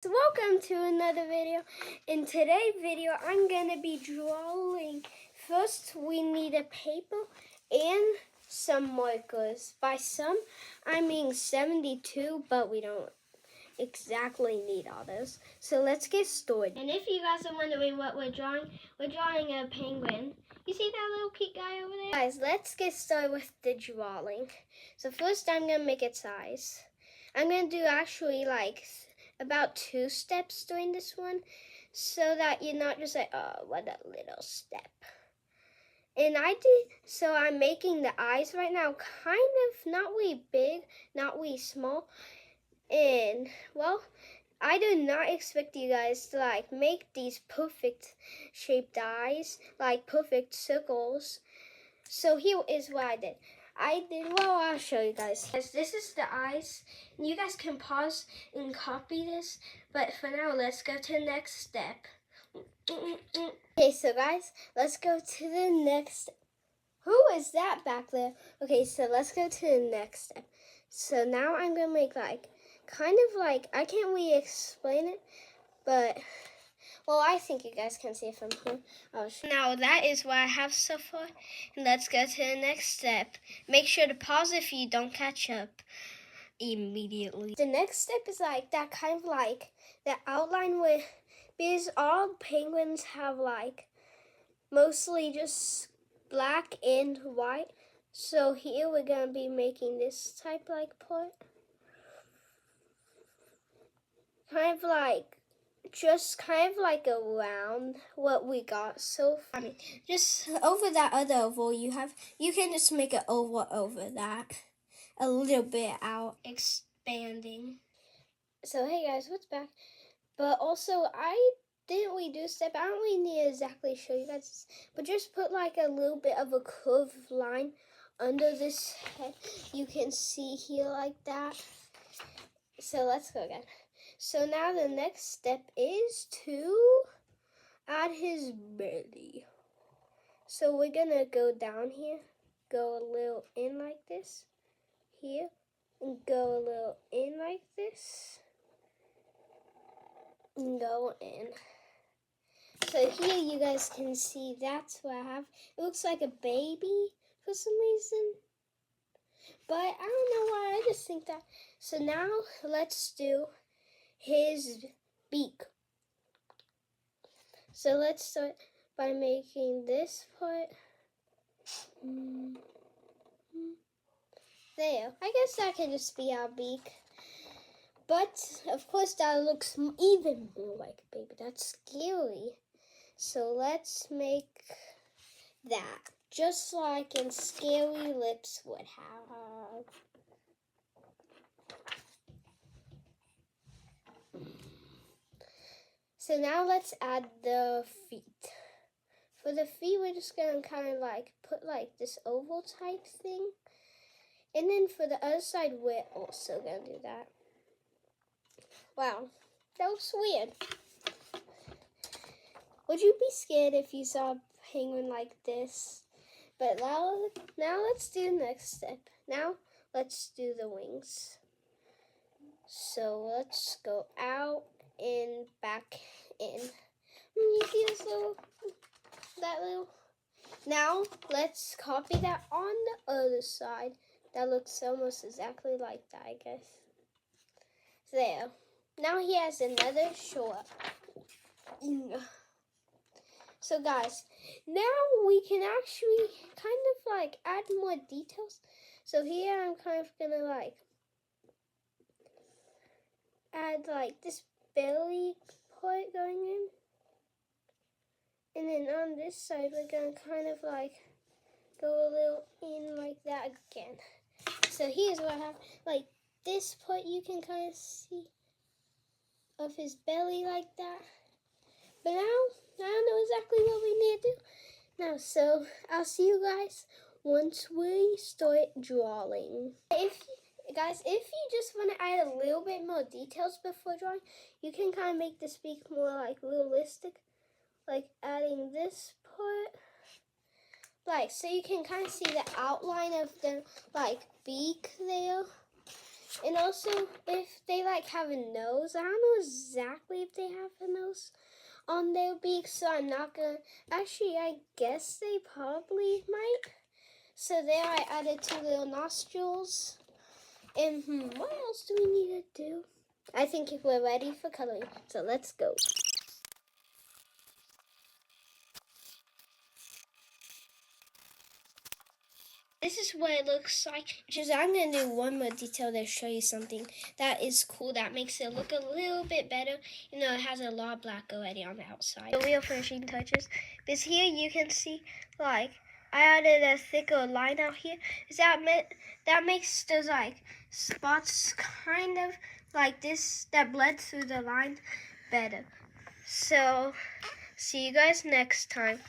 So welcome to another video. In today's video, I'm going to be drawing. First, we need a paper and some markers. By some, I mean 72, but we don't exactly need all those. So let's get started. And if you guys are wondering what we're drawing a penguin. You see that little cute guy over there? Guys, let's get started with the drawing. So first, I'm going to make its eyes. I'm going to do actually about 2 steps doing this one, so that you're not just like, oh, what a little step. And so I'm making the eyes right now kind of not really big, not really small. And, well, I do not expect you guys to make these perfect shaped eyes, like perfect circles. So here is what I did. I'll show you guys. This is the eyes. You guys can pause and copy this, but for now, let's go to the next step. Okay, so guys, let's go to the next step. Who is that back there? Okay, so let's go to the next step. So now I'm gonna make I can't really explain it, but well, I think you guys can see it from here. Now that is what I have so far. And let's go to the next step. Make sure to pause if you don't catch up immediately. The next step is that kind of the outline where, because all penguins have mostly just black and white. So here we're going to be making this type part. Just kind of around what we got so far. I mean, just over that other oval you can just make an oval over that. A little bit out, expanding. So hey guys, what's back? But also I didn't really do a step. I don't really need to exactly show you guys, but just put a little bit of a curved line under this head. You can see here like that. So let's go again. So now the next step is to add his belly. So we're gonna go down here, go a little in like this, here, and go a little in like this, and go in. So here you guys can see that's what I have. It looks like a baby for some reason, but I don't know why, I just think that. So now let's do his beak. So let's start by making this part. There. I guess that can just be our beak. But, of course, that looks even more like a baby. That's scary. So let's make that. Just like in Scary Lips would have. So now let's add the feet. For the feet, we're just gonna kind of put this oval type thing. And then for the other side, we're also gonna do that. Wow, that looks weird. Would you be scared if you saw a penguin like this? But now let's do the next step. Now let's do the wings. So let's go out and back in. You see this little? Now let's copy that on the other side. That looks almost exactly like that, I guess. There. Now he has another short. So guys, now we can actually kind of add more details. So here I'm kind of gonna add this belly part going in. And then on this side, we're going to kind of go a little in like that again. So here's what I have. This part you can kind of see of his belly like that. But now, I don't know exactly what we need to do now. So I'll see you guys once we start drawing. If you just want to add a little bit more details before drawing, you can kind of make this beak more realistic. Adding this part, so you can kind of see the outline of the beak there. And also, if they like have a nose, I don't know exactly if they have a nose on their beak, so I'm not gonna. Actually, I guess they probably might. So there, I added 2 little nostrils. And what else do we need to do? I think we're ready for coloring, so let's go. This is what it looks like. I'm going to do one more detail to show you something that is cool, that makes it look a little bit better. You know, it has a lot of black already on the outside. The real finishing touches. Because here you can see, like, I added a thicker line out here. That makes those, like, spots kind of like this that bled through the line better. So, see you guys next time.